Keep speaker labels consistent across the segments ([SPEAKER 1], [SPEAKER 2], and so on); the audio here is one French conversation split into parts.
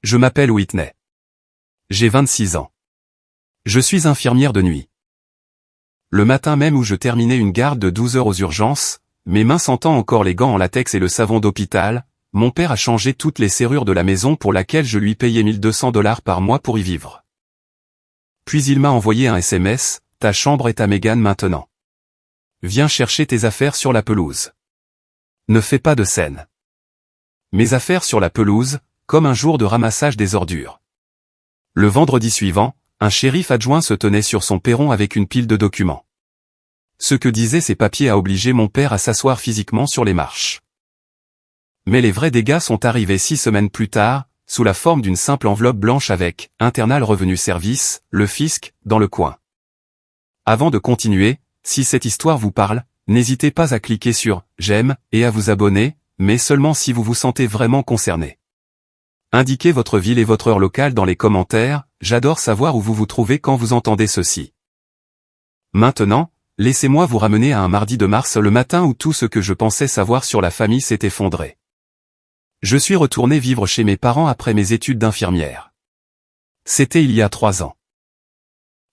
[SPEAKER 1] Je m'appelle Whitney. J'ai 26 ans. Je suis infirmière de nuit. Le matin même où je terminais une garde de 12 heures aux urgences, mes mains sentant encore les gants en latex et le savon d'hôpital, mon père a changé toutes les serrures de la maison pour laquelle je lui payais $1200 par mois pour y vivre. Puis il m'a envoyé un SMS, « Ta chambre est à Megan maintenant. Viens chercher tes affaires sur la pelouse. Ne fais pas de scène. » Mes affaires sur la pelouse, comme un jour de ramassage des ordures. Le vendredi suivant, un shérif adjoint se tenait sur son perron avec une pile de documents. Ce que disaient ces papiers a obligé mon père à s'asseoir physiquement sur les marches. Mais les vrais dégâts sont arrivés 6 semaines plus tard, sous la forme d'une simple enveloppe blanche avec « Internal Revenu Service, le fisc » dans le coin. Avant de continuer, si cette histoire vous parle, n'hésitez pas à cliquer sur « J'aime » et à vous abonner, mais seulement si vous vous sentez vraiment concerné. Indiquez votre ville et votre heure locale dans les commentaires, j'adore savoir où vous vous trouvez quand vous entendez ceci. Maintenant, laissez-moi vous ramener à un mardi de mars, le matin où tout ce que je pensais savoir sur la famille s'est effondré. Je suis retourné vivre chez mes parents après mes études d'infirmière. C'était il y a 3 ans.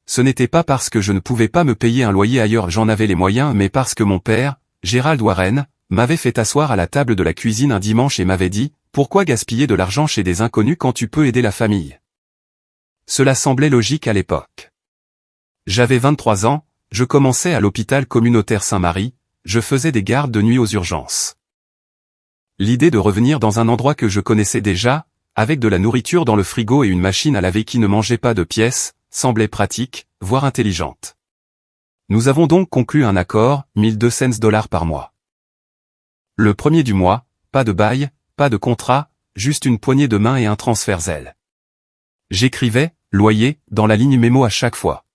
[SPEAKER 1] Ce n'était pas parce que je ne pouvais pas me payer un loyer ailleurs, j'en avais les moyens, mais parce que mon père, Gerald Warren, m'avait fait asseoir à la table de la cuisine un dimanche et m'avait dit « Pourquoi gaspiller de l'argent chez des inconnus quand tu peux aider la famille ?» Cela semblait logique à l'époque. J'avais 23 ans, je commençais à l'hôpital communautaire Saint-Marie, je faisais des gardes de nuit aux urgences. L'idée de revenir dans un endroit que je connaissais déjà, avec de la nourriture dans le frigo et une machine à laver qui ne mangeait pas de pièces, semblait pratique, voire intelligente. Nous avons donc conclu un accord, $1200 par mois. Le premier du mois, pas de bail, pas de contrat, juste une poignée de main et un transfert Zelle. J'écrivais « loyer » dans la ligne mémo à chaque fois.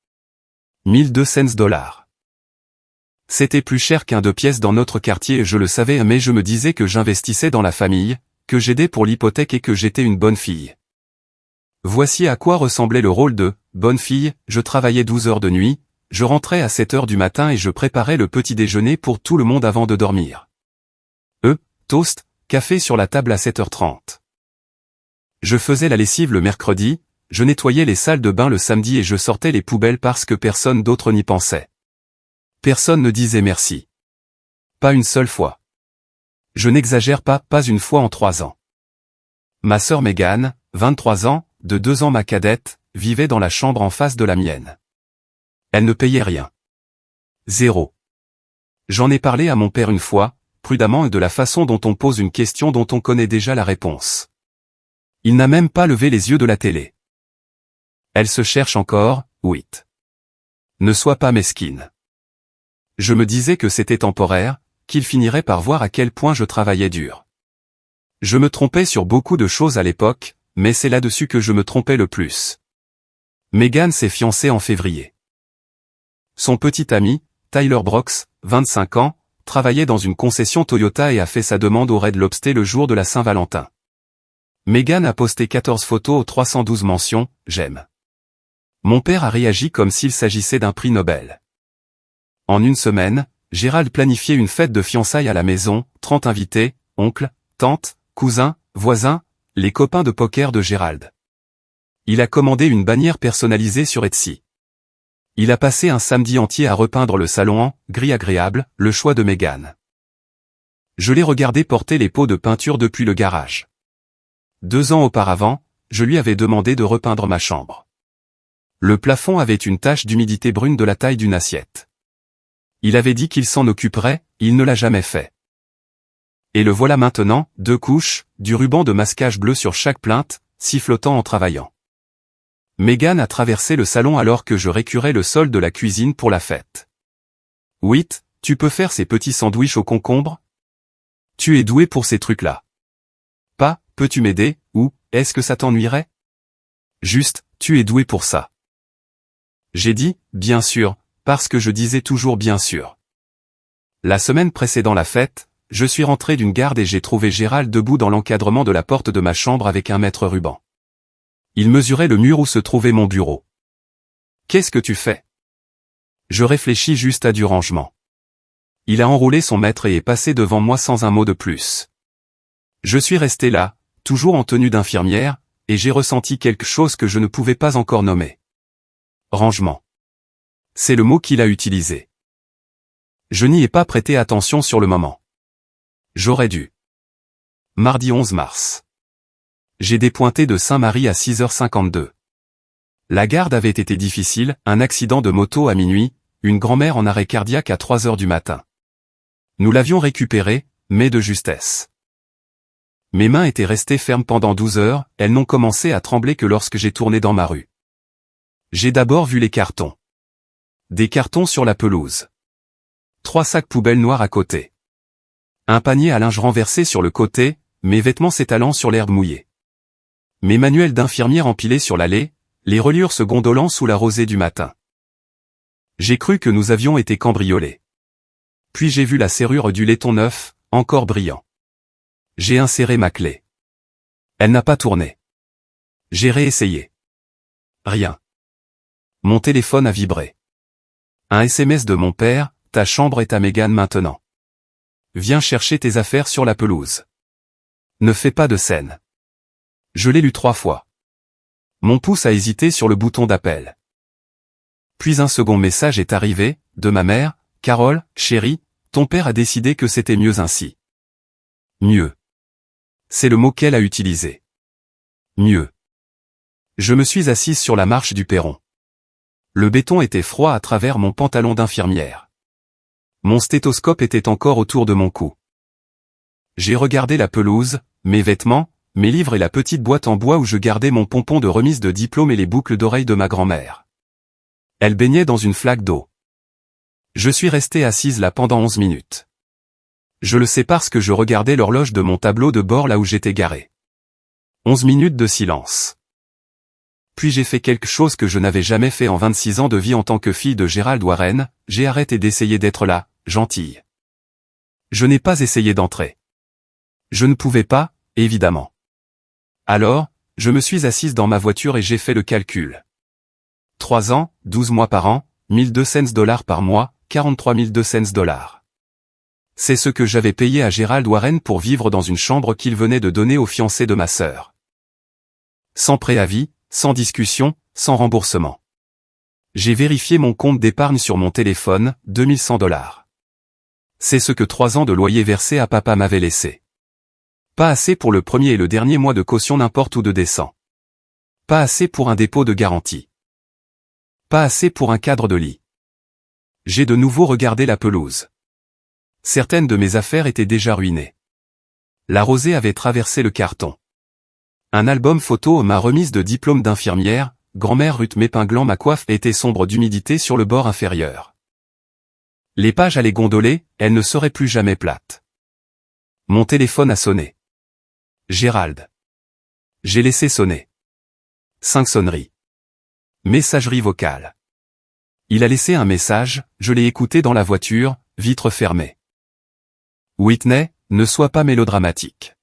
[SPEAKER 1] $1200. C'était plus cher qu'un 2 pièces dans notre quartier et je le savais, mais je me disais que j'investissais dans la famille, que j'aidais pour l'hypothèque et que j'étais une bonne fille. Voici à quoi ressemblait le rôle de « bonne fille ». Je travaillais 12 heures de nuit, je rentrais à 7 heures du matin et je préparais le petit déjeuner pour tout le monde avant de dormir. Toast, café sur la table à 7h30. Je faisais la lessive le mercredi, je nettoyais les salles de bain le samedi et je sortais les poubelles parce que personne d'autre n'y pensait. Personne ne disait merci. Pas une seule fois. Je n'exagère pas une fois en 3 ans. Ma sœur Megan, 23 ans, de 2 ans ma cadette, vivait dans la chambre en face de la mienne. Elle ne payait rien. 0. J'en ai parlé à mon père une fois, prudemment et de la façon dont on pose une question dont on connaît déjà la réponse. Il n'a même pas levé les yeux de la télé. Elle se cherche encore, Whit. Ne sois pas mesquine. Je me disais que c'était temporaire, qu'il finirait par voir à quel point je travaillais dur. Je me trompais sur beaucoup de choses à l'époque, mais c'est là-dessus que je me trompais le plus. Megan s'est fiancée en février. Son petit ami, Tyler Brooks, 25 ans, travaillait dans une concession Toyota et a fait sa demande au Red Lobster le jour de la Saint-Valentin. Megan a posté 14 photos aux 312 mentions « J'aime ». Mon père a réagi comme s'il s'agissait d'un prix Nobel. En une semaine, Gérald planifiait une fête de fiançailles à la maison, 30 invités, oncles, tantes, cousins, voisins, les copains de poker de Gérald. Il a commandé une bannière personnalisée sur Etsy. Il a passé un samedi entier à repeindre le salon en « gris agréable », le choix de Megan. Je l'ai regardé porter les pots de peinture depuis le garage. 2 ans auparavant, je lui avais demandé de repeindre ma chambre. Le plafond avait une tache d'humidité brune de la taille d'une assiette. Il avait dit qu'il s'en occuperait, il ne l'a jamais fait. Et le voilà maintenant, 2 couches, du ruban de masquage bleu sur chaque plainte, sifflotant en travaillant. Megan a traversé le salon alors que je récurais le sol de la cuisine pour la fête. « Whit, tu peux faire ces petits sandwichs au concombre ? Tu es doué pour ces trucs-là. » Pas, peux-tu m'aider, ou, est-ce que ça t'ennuierait ? Juste, tu es doué pour ça. J'ai dit, bien sûr, parce que je disais toujours bien sûr. La semaine précédant la fête, je suis rentré d'une garde et j'ai trouvé Gérald debout dans l'encadrement de la porte de ma chambre avec 1 mètre ruban. Il mesurait le mur où se trouvait mon bureau. « Qu'est-ce que tu fais ?» Je réfléchis juste à du rangement. Il a enroulé son mètre et est passé devant moi sans un mot de plus. Je suis resté là, toujours en tenue d'infirmière, et j'ai ressenti quelque chose que je ne pouvais pas encore nommer. Rangement. C'est le mot qu'il a utilisé. Je n'y ai pas prêté attention sur le moment. J'aurais dû. Mardi 11 mars. J'ai dépointé de Saint-Marie à 6h52. La garde avait été difficile, un accident de moto à minuit, une grand-mère en arrêt cardiaque à 3h du matin. Nous l'avions récupérée, mais de justesse. Mes mains étaient restées fermes pendant 12 heures, elles n'ont commencé à trembler que lorsque j'ai tourné dans ma rue. J'ai d'abord vu les cartons. Des cartons sur la pelouse. 3 sacs poubelles noirs à côté. Un panier à linge renversé sur le côté, mes vêtements s'étalant sur l'herbe mouillée. Mes manuels d'infirmière empilés sur l'allée, les reliures se gondolant sous la rosée du matin. J'ai cru que nous avions été cambriolés. Puis j'ai vu la serrure du laiton neuf, encore brillant. J'ai inséré ma clé. Elle n'a pas tourné. J'ai réessayé. Rien. Mon téléphone a vibré. Un SMS de mon père, ta chambre est à Mégane maintenant. Viens chercher tes affaires sur la pelouse. Ne fais pas de scène. Je l'ai lu 3 fois. Mon pouce a hésité sur le bouton d'appel. Puis un second message est arrivé, de ma mère, Carole, chérie, ton père a décidé que c'était mieux ainsi. Mieux. C'est le mot qu'elle a utilisé. Mieux. Je me suis assise sur la marche du perron. Le béton était froid à travers mon pantalon d'infirmière. Mon stéthoscope était encore autour de mon cou. J'ai regardé la pelouse, mes vêtements, mes livres et la petite boîte en bois où je gardais mon pompon de remise de diplôme et les boucles d'oreilles de ma grand-mère. Elle baignait dans une flaque d'eau. Je suis restée assise là pendant 11 minutes. Je le sais parce que je regardais l'horloge de mon tableau de bord là où j'étais garé. 11 minutes de silence. Puis j'ai fait quelque chose que je n'avais jamais fait en 26 ans de vie en tant que fille de Gérald Warren, j'ai arrêté d'essayer d'être là, gentille. Je n'ai pas essayé d'entrer. Je ne pouvais pas, évidemment. Alors, je me suis assise dans ma voiture et j'ai fait le calcul. 3 ans, 12 mois par an, $1,200 par mois, $43,200. C'est ce que j'avais payé à Gérald Warren pour vivre dans une chambre qu'il venait de donner au fiancé de ma sœur. Sans préavis, sans discussion, sans remboursement. J'ai vérifié mon compte d'épargne sur mon téléphone, $2100. C'est ce que 3 ans de loyer versé à papa m'avait laissé. Pas assez pour le premier et le dernier mois de caution n'importe où de décent. Pas assez pour un dépôt de garantie. Pas assez pour un cadre de lit. J'ai de nouveau regardé la pelouse. Certaines de mes affaires étaient déjà ruinées. La rosée avait traversé le carton. Un album photo ma remise de diplôme d'infirmière, grand-mère Ruth m'épinglant ma coiffe était sombre d'humidité sur le bord inférieur. Les pages allaient gondoler, elles ne seraient plus jamais plates. Mon téléphone a sonné. Gérald. J'ai laissé sonner. 5 sonneries. Messagerie vocale. Il a laissé un message, je l'ai écouté dans la voiture, vitre fermée. Whitney, ne sois pas mélodramatique.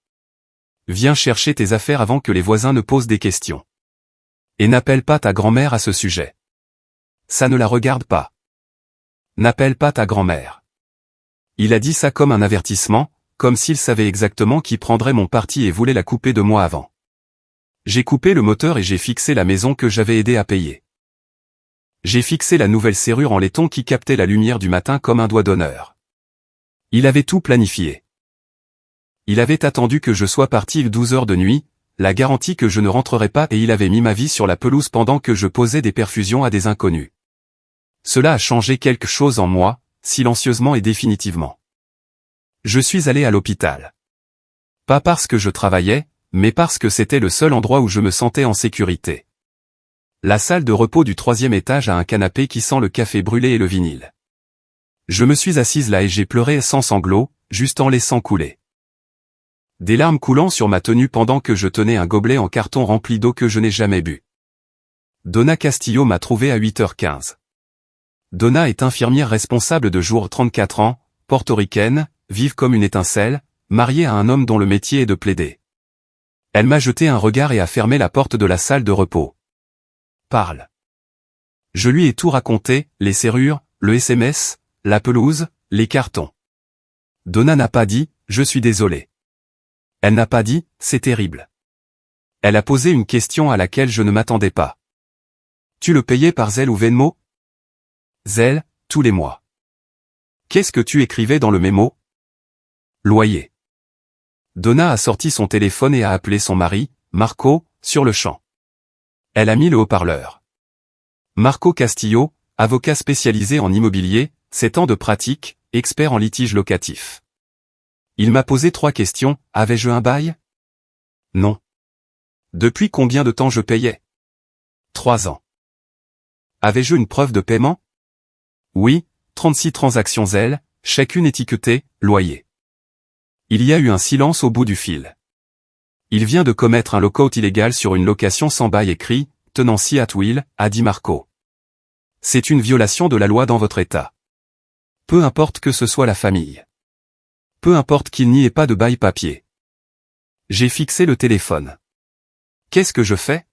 [SPEAKER 1] Viens chercher tes affaires avant que les voisins ne posent des questions. Et n'appelle pas ta grand-mère à ce sujet. Ça ne la regarde pas. N'appelle pas ta grand-mère. Il a dit ça comme un avertissement, comme s'il savait exactement qui prendrait mon parti et voulait la couper de moi avant. J'ai coupé le moteur et j'ai fixé la maison que j'avais aidé à payer. J'ai fixé la nouvelle serrure en laiton qui captait la lumière du matin comme un doigt d'honneur. Il avait tout planifié. Il avait attendu que je sois parti 12 heures de nuit, la garantie que je ne rentrerais pas et il avait mis ma vie sur la pelouse pendant que je posais des perfusions à des inconnus. Cela a changé quelque chose en moi, silencieusement et définitivement. Je suis allé à l'hôpital. Pas parce que je travaillais, mais parce que c'était le seul endroit où je me sentais en sécurité. La salle de repos du 3e étage a un canapé qui sent le café brûlé et le vinyle. Je me suis assise là et j'ai pleuré sans sanglots, juste en laissant couler. Des larmes coulant sur ma tenue pendant que je tenais un gobelet en carton rempli d'eau que je n'ai jamais bu. Donna Castillo m'a trouvé à 8h15. Donna est infirmière responsable de jour 34 ans, portoricaine, vive comme une étincelle, mariée à un homme dont le métier est de plaider. Elle m'a jeté un regard et a fermé la porte de la salle de repos. Parle. Je lui ai tout raconté, les serrures, le SMS, la pelouse, les cartons. Donna n'a pas dit, je suis désolé. Elle n'a pas dit, c'est terrible. Elle a posé une question à laquelle je ne m'attendais pas. Tu le payais par Zelle ou Venmo? Zelle, tous les mois. Qu'est-ce que tu écrivais dans le mémo? Loyer. Donna a sorti son téléphone et a appelé son mari, Marco, sur le champ. Elle a mis le haut-parleur. Marco Castillo, avocat spécialisé en immobilier, 7 ans de pratique, expert en litige locatif. Il m'a posé 3 questions. Avais-je un bail? Non. Depuis combien de temps je payais? 3 ans. Avais-je une preuve de paiement? Oui, 36 transactions Zelle, chacune étiquetée, loyer. Il y a eu un silence au bout du fil. Il vient de commettre un lockout illégal sur une location sans bail écrit, tenancy at will, a dit Marco. C'est une violation de la loi dans votre état. Peu importe que ce soit la famille. Peu importe qu'il n'y ait pas de bail papier. J'ai fixé le téléphone. Qu'est-ce que je fais?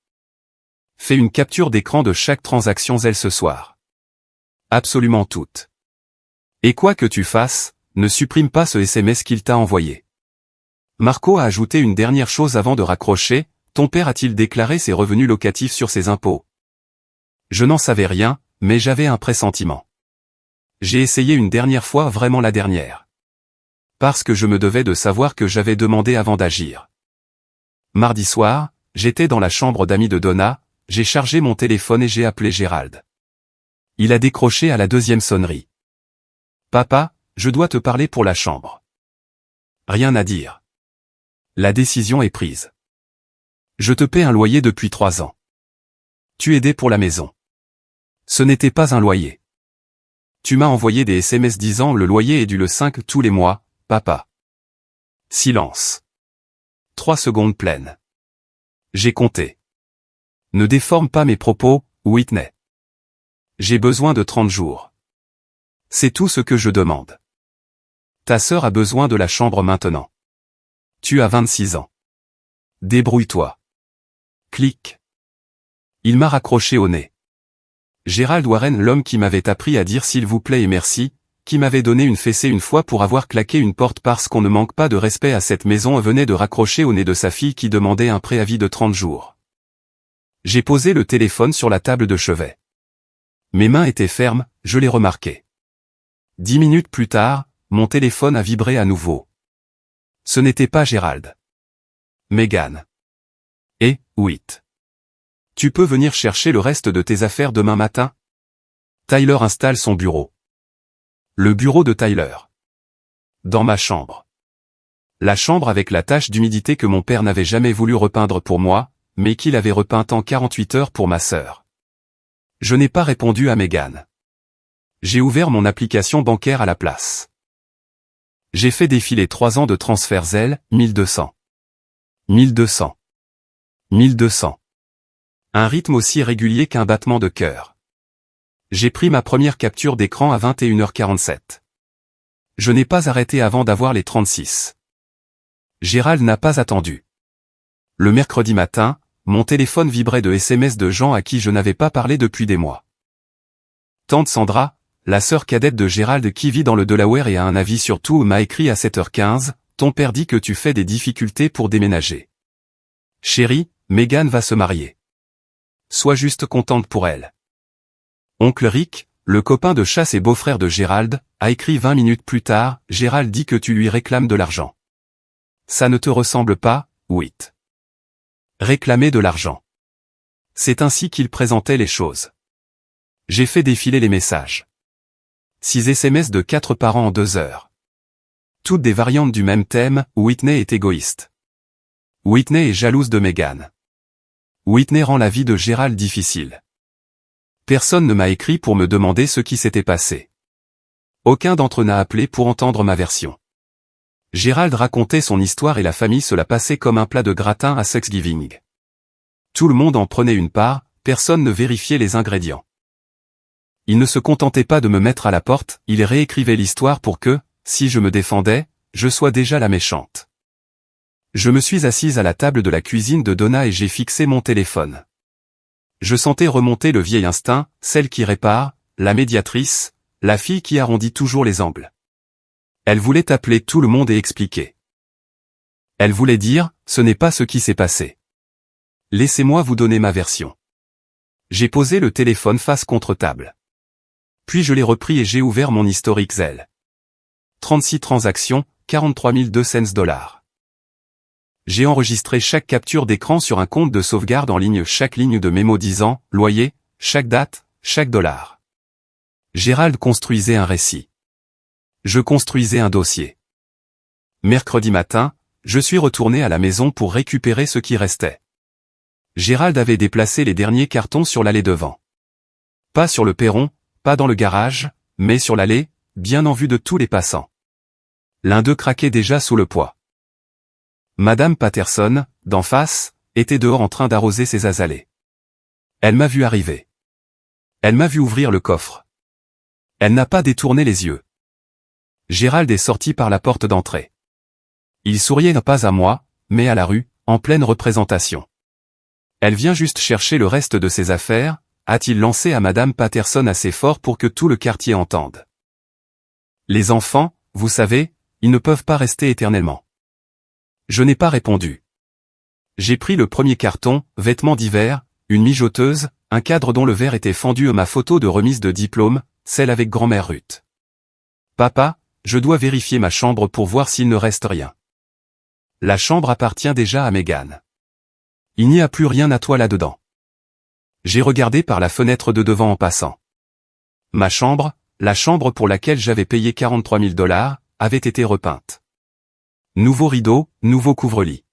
[SPEAKER 1] Fais une capture d'écran de chaque transaction Zelle ce soir. Absolument toutes. Et quoi que tu fasses, ne supprime pas ce SMS qu'il t'a envoyé. Marco a ajouté une dernière chose avant de raccrocher, ton père a-t-il déclaré ses revenus locatifs sur ses impôts? Je n'en savais rien, mais j'avais un pressentiment. J'ai essayé une dernière fois, vraiment la dernière. Parce que je me devais de savoir que j'avais demandé avant d'agir. Mardi soir, j'étais dans la chambre d'amis de Donna, j'ai chargé mon téléphone et j'ai appelé Gérald. Il a décroché à la 2e sonnerie. Papa, je dois te parler pour la chambre. Rien à dire. La décision est prise. Je te paie un loyer depuis 3 ans. Tu aidais pour la maison. Ce n'était pas un loyer. Tu m'as envoyé des SMS disant le loyer est dû le 5 tous les mois, papa. Silence. 3 secondes pleines. J'ai compté. Ne déforme pas mes propos, Whitney. J'ai besoin de 30 jours. C'est tout ce que je demande. Ta sœur a besoin de la chambre maintenant. Tu as 26 ans. Débrouille-toi. Clic. Il m'a raccroché au nez. Gérald Warren, l'homme qui m'avait appris à dire s'il vous plaît et merci, qui m'avait donné une fessée une fois pour avoir claqué une porte parce qu'on ne manque pas de respect à cette maison, venait de raccrocher au nez de sa fille qui demandait un préavis de 30 jours. J'ai posé le téléphone sur la table de chevet. Mes mains étaient fermes, je l'ai remarqué. 10 minutes plus tard, mon téléphone a vibré à nouveau. Ce n'était pas Gérald. Megan. Et, Whit. Tu peux venir chercher le reste de tes affaires demain matin? Tyler installe son bureau. Le bureau de Tyler. Dans ma chambre. La chambre avec la tache d'humidité que mon père n'avait jamais voulu repeindre pour moi, mais qu'il avait repeinte en 48 heures pour ma sœur. Je n'ai pas répondu à Megan. J'ai ouvert mon application bancaire à la place. J'ai fait défiler 3 ans de transfert Zelle, 1200. 1200. 1200. Un rythme aussi régulier qu'un battement de cœur. J'ai pris ma première capture d'écran à 21h47. Je n'ai pas arrêté avant d'avoir les 36. Gérald n'a pas attendu. Le mercredi matin, mon téléphone vibrait de SMS de gens à qui je n'avais pas parlé depuis des mois. Tante Sandra, la sœur cadette de Gérald qui vit dans le Delaware et a un avis sur tout, m'a écrit à 7h15, ton père dit que tu fais des difficultés pour déménager. Chérie, Megan va se marier. Sois juste contente pour elle. Oncle Rick, le copain de chasse et beau-frère de Gérald, a écrit 20 minutes plus tard, Gérald dit que tu lui réclames de l'argent. Ça ne te ressemble pas, Whit. Réclamer de l'argent. C'est ainsi qu'il présentait les choses. J'ai fait défiler les messages. 6 SMS de 4 parents en 2 heures. Toutes des variantes du même thème, Whitney est égoïste. Whitney est jalouse de Megan. Whitney rend la vie de Gérald difficile. Personne ne m'a écrit pour me demander ce qui s'était passé. Aucun d'entre eux n'a appelé pour entendre ma version. Gérald racontait son histoire et la famille se la passait comme un plat de gratin à Thanksgiving. Tout le monde en prenait une part, personne ne vérifiait les ingrédients. Il ne se contentait pas de me mettre à la porte, il réécrivait l'histoire pour que, si je me défendais, je sois déjà la méchante. Je me suis assise à la table de la cuisine de Donna et j'ai fixé mon téléphone. Je sentais remonter le vieil instinct, celle qui répare, la médiatrice, la fille qui arrondit toujours les angles. Elle voulait appeler tout le monde et expliquer. Elle voulait dire, ce n'est pas ce qui s'est passé. Laissez-moi vous donner ma version. J'ai posé le téléphone face contre table. Puis je l'ai repris et j'ai ouvert mon historique Zelle. 36 transactions, 43 200 $. J'ai enregistré chaque capture d'écran sur un compte de sauvegarde en ligne, chaque ligne de mémo disant « loyer », chaque date, chaque dollar. Gérald construisait un récit. Je construisais un dossier. Mercredi matin, je suis retourné à la maison pour récupérer ce qui restait. Gérald avait déplacé les derniers cartons sur l'allée devant. Pas sur le perron, pas dans le garage, mais sur l'allée, bien en vue de tous les passants. L'un d'eux craquait déjà sous le poids. Madame Patterson, d'en face, était dehors en train d'arroser ses azalées. Elle m'a vu arriver. Elle m'a vu ouvrir le coffre. Elle n'a pas détourné les yeux. Gérald est sorti par la porte d'entrée. Il souriait non pas à moi, mais à la rue, en pleine représentation. Elle vient juste chercher le reste de ses affaires, a-t-il lancé à Madame Patterson assez fort pour que tout le quartier entende. Les enfants, vous savez, ils ne peuvent pas rester éternellement. Je n'ai pas répondu. J'ai pris le premier carton, vêtements d'hiver, une mijoteuse, un cadre dont le verre était fendu et ma photo de remise de diplôme, celle avec grand-mère Ruth. Papa, je dois vérifier ma chambre pour voir s'il ne reste rien. La chambre appartient déjà à Megan. Il n'y a plus rien à toi là-dedans. J'ai regardé par la fenêtre de devant en passant. Ma chambre, la chambre pour laquelle j'avais payé 43 000 $, avait été repeinte. Nouveau rideau, nouveau couvre-lit.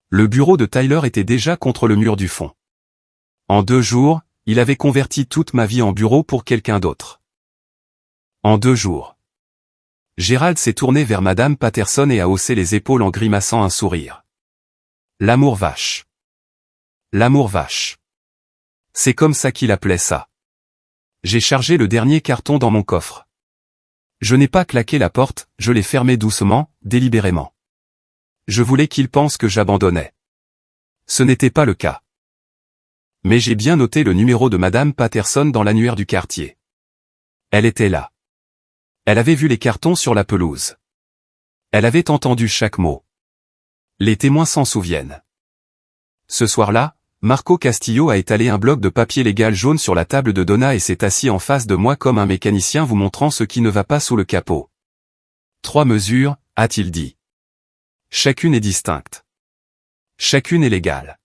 [SPEAKER 1] Le bureau de Tyler était déjà contre le mur du fond. En 2 jours, il avait converti toute ma vie en bureau pour quelqu'un d'autre. En 2 jours. Gérald s'est tourné vers Madame Patterson et a haussé les épaules en grimaçant un sourire. L'amour vache. L'amour vache. C'est comme ça qu'il appelait ça. J'ai chargé le dernier carton dans mon coffre. Je n'ai pas claqué la porte, je l'ai fermée doucement, délibérément. Je voulais qu'il pense que j'abandonnais. Ce n'était pas le cas. Mais j'ai bien noté le numéro de Madame Patterson dans l'annuaire du quartier. Elle était là. Elle avait vu les cartons sur la pelouse. Elle avait entendu chaque mot. Les témoins s'en souviennent. Ce soir-là, Marco Castillo a étalé un bloc de papier légal jaune sur la table de Donna et s'est assis en face de moi comme un mécanicien vous montrant ce qui ne va pas sous le capot. 3 mesures, a-t-il dit. Chacune est distincte. Chacune est légale.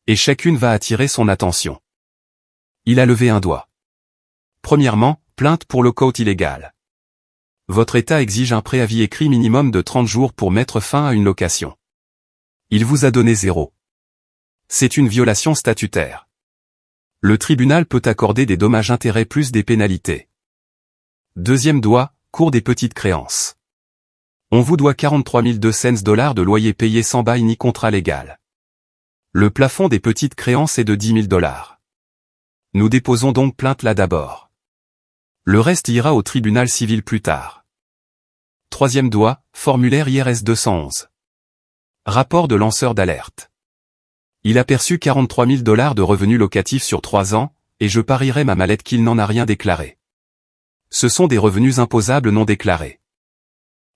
[SPEAKER 1] Et chacune va attirer son attention. Il a levé un doigt. Premièrement, plainte pour lockout illégal. Votre État exige un préavis écrit minimum de 30 jours pour mettre fin à une location. Il vous a donné 0. C'est une violation statutaire. Le tribunal peut accorder des dommages-intérêts plus des pénalités. Deuxième doigt, cours des petites créances. On vous doit 43 200 $ de loyer payé sans bail ni contrat légal. Le plafond des petites créances est de 10 000 $. Nous déposons donc plainte là d'abord. Le reste ira au tribunal civil plus tard. Troisième doigt, formulaire IRS 211. Rapport de lanceur d'alerte. Il a perçu 43 000 $ de revenus locatifs sur 3 ans, et je parierais ma mallette qu'il n'en a rien déclaré. Ce sont des revenus imposables non déclarés.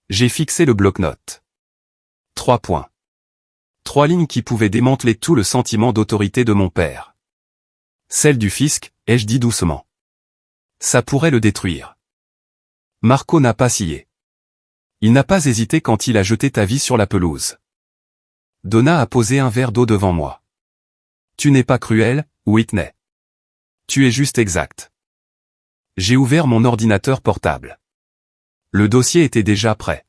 [SPEAKER 1] J'ai fixé le bloc-notes. 3 points. 3 lignes qui pouvaient démanteler tout le sentiment d'autorité de mon père. Celle du fisc, ai-je dit doucement. Ça pourrait le détruire. Marco n'a pas scié. Il n'a pas hésité quand il a jeté ta vie sur la pelouse. Donna a posé un verre d'eau devant moi. Tu n'es pas cruel, Whitney. Tu es juste exact. J'ai ouvert mon ordinateur portable. Le dossier était déjà prêt.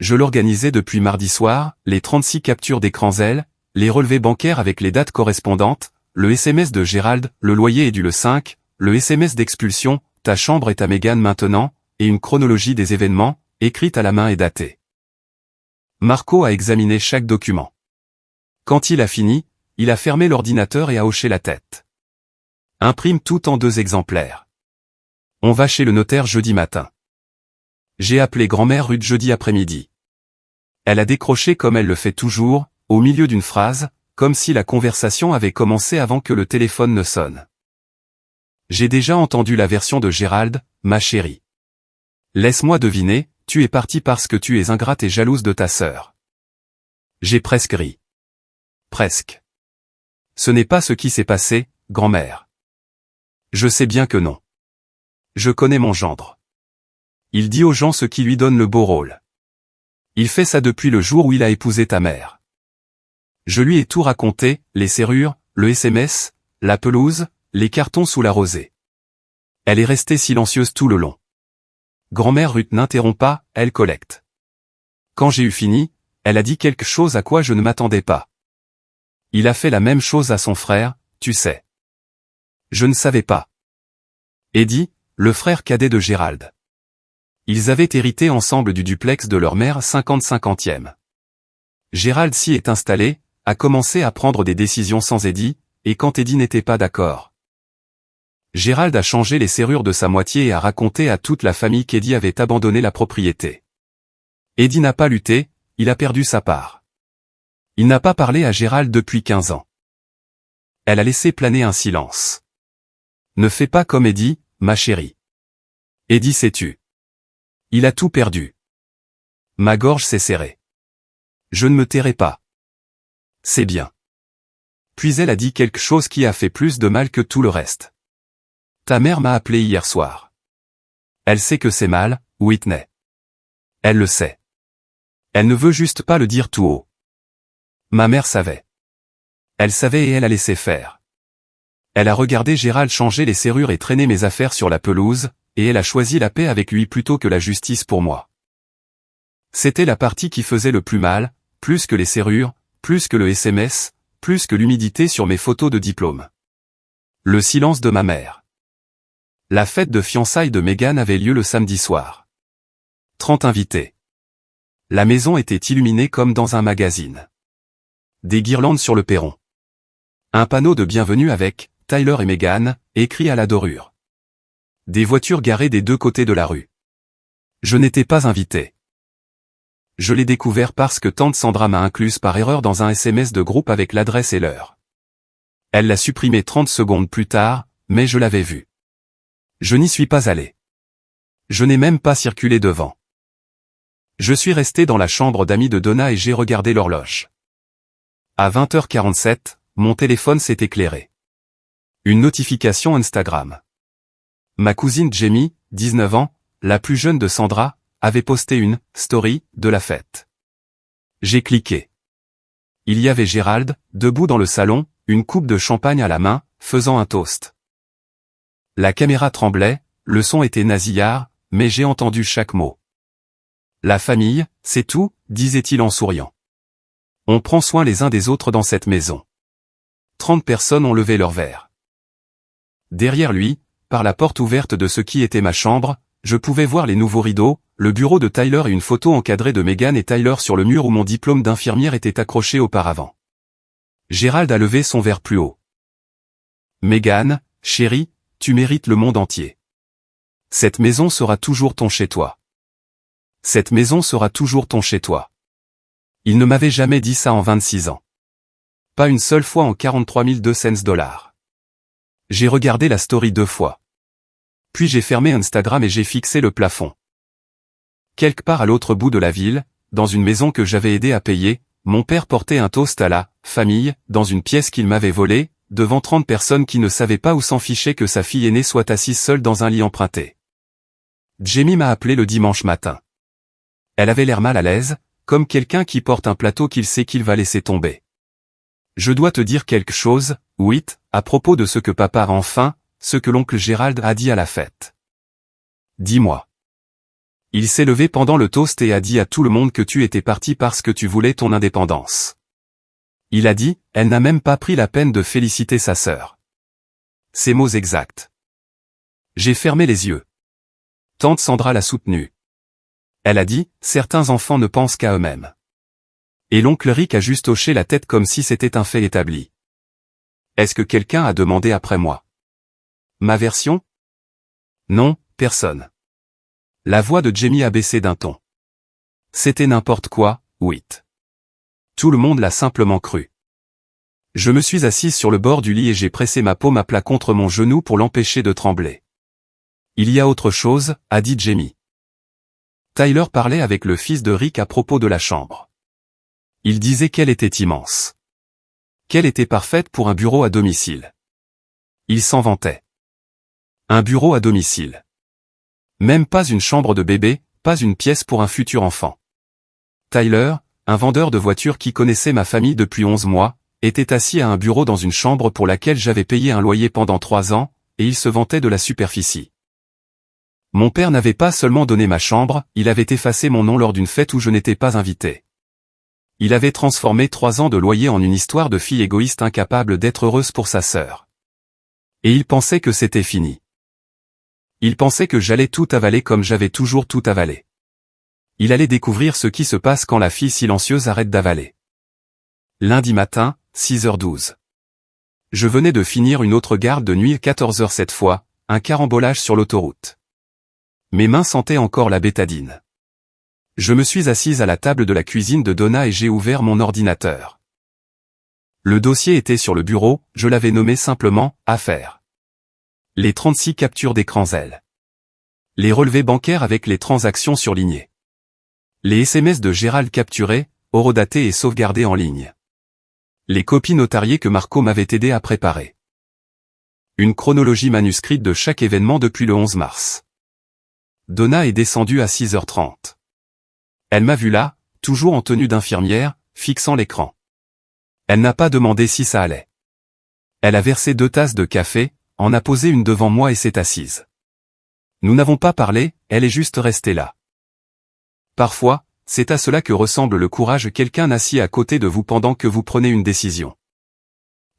[SPEAKER 1] Je l'organisais depuis mardi soir, les 36 captures d'écran Zelle, les relevés bancaires avec les dates correspondantes, le SMS de Gérald, le loyer est dû le 5, le SMS d'expulsion, ta chambre est à Megan maintenant, et une chronologie des événements, écrite à la main et datée. Marco a examiné chaque document. Quand il a fini, il a fermé l'ordinateur et a hoché la tête. Imprime tout en 2 exemplaires. On va chez le notaire jeudi matin. J'ai appelé grand-mère Ruth jeudi après-midi. Elle a décroché comme elle le fait toujours, au milieu d'une phrase, comme si la conversation avait commencé avant que le téléphone ne sonne. J'ai déjà entendu la version de Gérald, ma chérie. Laisse-moi deviner, tu es partie parce que tu es ingrate et jalouse de ta sœur. J'ai presque ri. Presque. ce n'est pas ce qui s'est passé, grand-mère. Je sais bien que non. Je connais mon gendre. Il dit aux gens ce qui lui donne le beau rôle. Il fait ça depuis le jour où il a épousé ta mère. Je lui ai tout raconté, les serrures, le SMS, la pelouse, les cartons sous la rosée. Elle est restée silencieuse tout le long. Grand-mère Ruth n'interrompt pas, elle collecte. Quand j'ai eu fini, elle a dit quelque chose à quoi je ne m'attendais pas. Il a fait la même chose à son frère, tu sais. Je ne savais pas. Eddie, le frère cadet de Gérald. Ils avaient hérité ensemble du duplex de leur mère 50-50e. Gérald s'y est installé, a commencé à prendre des décisions sans Eddie, et quand Eddie n'était pas d'accord. Gérald a changé les serrures de sa moitié et a raconté à toute la famille qu'Eddie avait abandonné la propriété. Eddie n'a pas lutté, il a perdu sa part. Il n'a pas parlé à Gérald depuis 15 ans. Elle a laissé planer un silence. Ne fais pas comme Eddie, ma chérie. Eddie s'est tu. Il a tout perdu. Ma gorge s'est serrée. Je ne me tairai pas. C'est bien. Puis elle a dit quelque chose qui a fait plus de mal que tout le reste. Ta mère m'a appelé hier soir. Elle sait que c'est mal, Whitney. Elle le sait. Elle ne veut juste pas le dire tout haut. Ma mère savait. Elle savait et elle a laissé faire. Elle a regardé Gérald changer les serrures et traîner mes affaires sur la pelouse, et elle a choisi la paix avec lui plutôt que la justice pour moi. C'était la partie qui faisait le plus mal, plus que les serrures, plus que le SMS, plus que l'humidité sur mes photos de diplôme. Le silence de ma mère. La fête de fiançailles de Meghan avait lieu le samedi soir. 30 invités. La maison était illuminée comme dans un magazine. Des guirlandes sur le perron. Un panneau de bienvenue avec « Tyler et Meghan » écrit à la dorure. Des voitures garées des deux côtés de la rue. Je n'étais pas invité. Je l'ai découvert parce que tante Sandra m'a incluse par erreur dans un SMS de groupe avec l'adresse et l'heure. Elle l'a supprimé 30 secondes plus tard, mais je l'avais vu. Je n'y suis pas allé. Je n'ai même pas circulé devant. Je suis resté dans la chambre d'amis de Donna et j'ai regardé l'horloge. À 20h47, mon téléphone s'est éclairé. Une notification Instagram. Ma cousine Jamie, 19 ans, la plus jeune de Sandra, avait posté une « story » de la fête. J'ai cliqué. Il y avait Gérald, debout dans le salon, une coupe de champagne à la main, faisant un toast. La caméra tremblait, le son était nasillard, mais j'ai entendu chaque mot. La famille, c'est tout, disait-il en souriant. On prend soin les uns des autres dans cette maison. 30 personnes ont levé leur verre. Derrière lui, par la porte ouverte de ce qui était ma chambre, je pouvais voir les nouveaux rideaux, le bureau de Tyler et une photo encadrée de Meghan et Tyler sur le mur où mon diplôme d'infirmière était accroché auparavant. Gérald a levé son verre plus haut. Meghan, chérie, tu mérites le monde entier. Cette maison sera toujours ton chez-toi. Cette maison sera toujours ton chez-toi. Il ne m'avait jamais dit ça en 26 ans. Pas une seule fois en 43 200 $. J'ai regardé la story 2 fois. Puis j'ai fermé Instagram et j'ai fixé le plafond. Quelque part à l'autre bout de la ville, dans une maison que j'avais aidé à payer, mon père portait un toast à la famille, dans une pièce qu'il m'avait volée, devant 30 personnes qui ne savaient pas ou s'en fichaient que sa fille aînée soit assise seule dans un lit emprunté. Jamie m'a appelé le dimanche matin. Elle avait l'air mal à l'aise, comme quelqu'un qui porte un plateau qu'il sait qu'il va laisser tomber. Je dois te dire quelque chose, Whit, à propos de ce que papa a enfin, ce que l'oncle Gérald a dit à la fête. Dis-moi. Il s'est levé pendant le toast et a dit à tout le monde que tu étais parti parce que tu voulais ton indépendance. Il a dit, elle n'a même pas pris la peine de féliciter sa sœur. Ces mots exacts. J'ai fermé les yeux. Tante Sandra l'a soutenu. Elle a dit, certains enfants ne pensent qu'à eux-mêmes. Et l'oncle Rick a juste hoché la tête comme si c'était un fait établi. Est-ce que quelqu'un a demandé après moi? Ma version? Non, personne. La voix de Jamie a baissé d'un ton. C'était n'importe quoi, Whit. Tout le monde l'a simplement cru. Je me suis assise sur le bord du lit et j'ai pressé ma paume à plat contre mon genou pour l'empêcher de trembler. Il y a autre chose, a dit Jamie. Tyler parlait avec le fils de Rick à propos de la chambre. Il disait qu'elle était immense. qu'elle était parfaite pour un bureau à domicile. Il s'en vantait. Un bureau à domicile. Même pas une chambre de bébé, pas une pièce pour un futur enfant. Tyler, un vendeur de voitures qui connaissait ma famille depuis 11 mois, était assis à un bureau dans une chambre pour laquelle j'avais payé un loyer pendant 3 ans, et il se vantait de la superficie. Mon père n'avait pas seulement donné ma chambre, il avait effacé mon nom lors d'une fête où je n'étais pas invité. Il avait transformé 3 ans de loyer en une histoire de fille égoïste incapable d'être heureuse pour sa sœur. Et il pensait que c'était fini. Il pensait que j'allais tout avaler comme j'avais toujours tout avalé. Il allait découvrir ce qui se passe quand la fille silencieuse arrête d'avaler. Lundi matin, 6h12. Je venais de finir une autre garde de nuit 14h cette fois, un carambolage sur l'autoroute. Mes mains sentaient encore la bétadine. Je me suis assise à la table de la cuisine de Donna et j'ai ouvert mon ordinateur. Le dossier était sur le bureau, je l'avais nommé simplement « Affaires ». Les 36 captures d'écran Zelle. Les relevés bancaires avec les transactions surlignées. Les SMS de Gérald capturés, horodatés et sauvegardés en ligne. Les copies notariées que Marco m'avait aidé à préparer. Une chronologie manuscrite de chaque événement depuis le 11 mars. Donna est descendue à 6h30. Elle m'a vu là, toujours en tenue d'infirmière, fixant l'écran. Elle n'a pas demandé si ça allait. Elle a versé 2 tasses de café, en a posé une devant moi et s'est assise. Nous n'avons pas parlé, elle est juste restée là. Parfois, c'est à cela que ressemble le courage quelqu'un assis à côté de vous pendant que vous prenez une décision.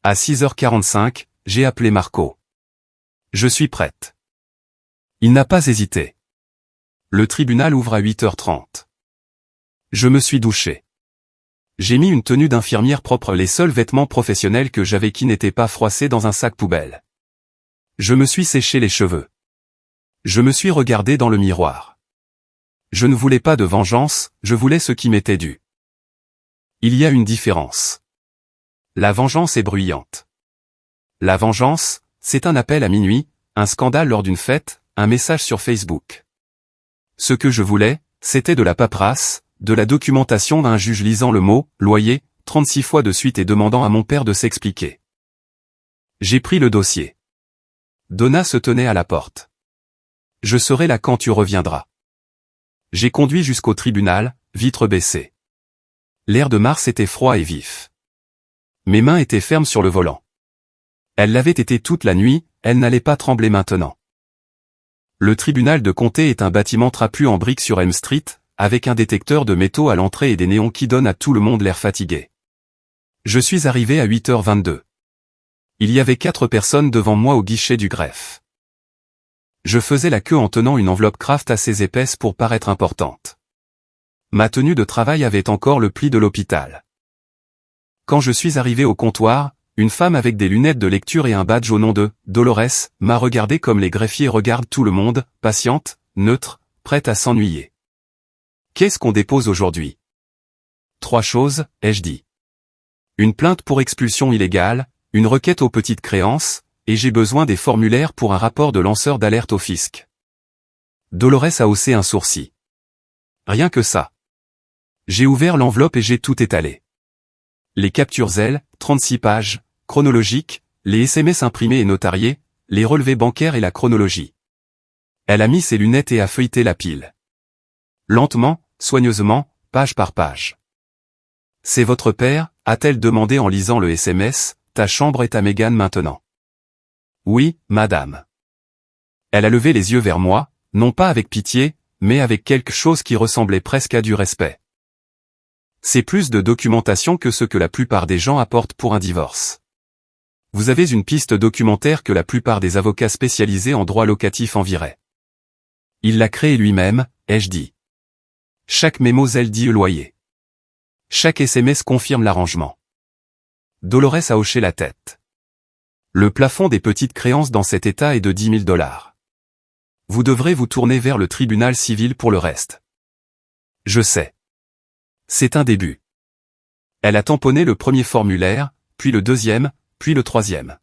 [SPEAKER 1] À 6h45, j'ai appelé Marco. Je suis prête. Il n'a pas hésité. Le tribunal ouvre à 8h30. Je me suis douché. J'ai mis une tenue d'infirmière propre, les seuls vêtements professionnels que j'avais qui n'étaient pas froissés dans un sac poubelle. Je me suis séché les cheveux. Je me suis regardé dans le miroir. Je ne voulais pas de vengeance, je voulais ce qui m'était dû. Il y a une différence. La vengeance est bruyante. La vengeance, c'est un appel à minuit, un scandale lors d'une fête, un message sur Facebook. Ce que je voulais, c'était de la paperasse, de la documentation d'un juge lisant le mot « loyer » 36 fois de suite et demandant à mon père de s'expliquer. J'ai pris le dossier. Donna se tenait à la porte. Je serai là quand tu reviendras. J'ai conduit jusqu'au tribunal, vitre baissée. L'air de mars était froid et vif. Mes mains étaient fermes sur le volant. Elle l'avait été toute la nuit, elle n'allait pas trembler maintenant. Le tribunal de comté est un bâtiment trapu en briques sur Elm Street, avec un détecteur de métaux à l'entrée et des néons qui donnent à tout le monde l'air fatigué. Je suis arrivé à 8h22. Il y avait 4 personnes devant moi au guichet du greffe. Je faisais la queue en tenant une enveloppe Kraft assez épaisse pour paraître importante. Ma tenue de travail avait encore le pli de l'hôpital. Quand je suis arrivé au comptoir, une femme avec des lunettes de lecture et un badge au nom de « Dolores » m'a regardé comme les greffiers regardent tout le monde, patiente, neutre, prête à s'ennuyer. « Qu'est-ce qu'on dépose aujourd'hui ?» 3 choses, ai-je dit. Une plainte pour expulsion illégale, une requête aux petites créances, et j'ai besoin des formulaires pour un rapport de lanceur d'alerte au fisc. Dolores a haussé un sourcil. Rien que ça. J'ai ouvert l'enveloppe et j'ai tout étalé. Les captures Zelle, 36 pages, chronologiques, les SMS imprimés et notariés, les relevés bancaires et la chronologie. Elle a mis ses lunettes et a feuilleté la pile. Lentement, soigneusement, page par page. « C'est votre père ?» a-t-elle demandé en lisant le SMS, « Ta chambre est à Mégane maintenant. » « Oui, madame. » Elle a levé les yeux vers moi, non pas avec pitié, mais avec quelque chose qui ressemblait presque à du respect. C'est plus de documentation que ce que la plupart des gens apportent pour un divorce. Vous avez une piste documentaire que la plupart des avocats spécialisés en droit locatif envieraient. Il l'a créée lui-même, ai-je dit. Chaque mémo Zelle dit loyer. Chaque SMS confirme l'arrangement. Dolores a hoché la tête. Le plafond des petites créances dans cet état est de $10 000. Vous devrez vous tourner vers le tribunal civil pour le reste. Je sais. C'est un début. Elle a tamponné le premier formulaire, puis le deuxième, puis le troisième.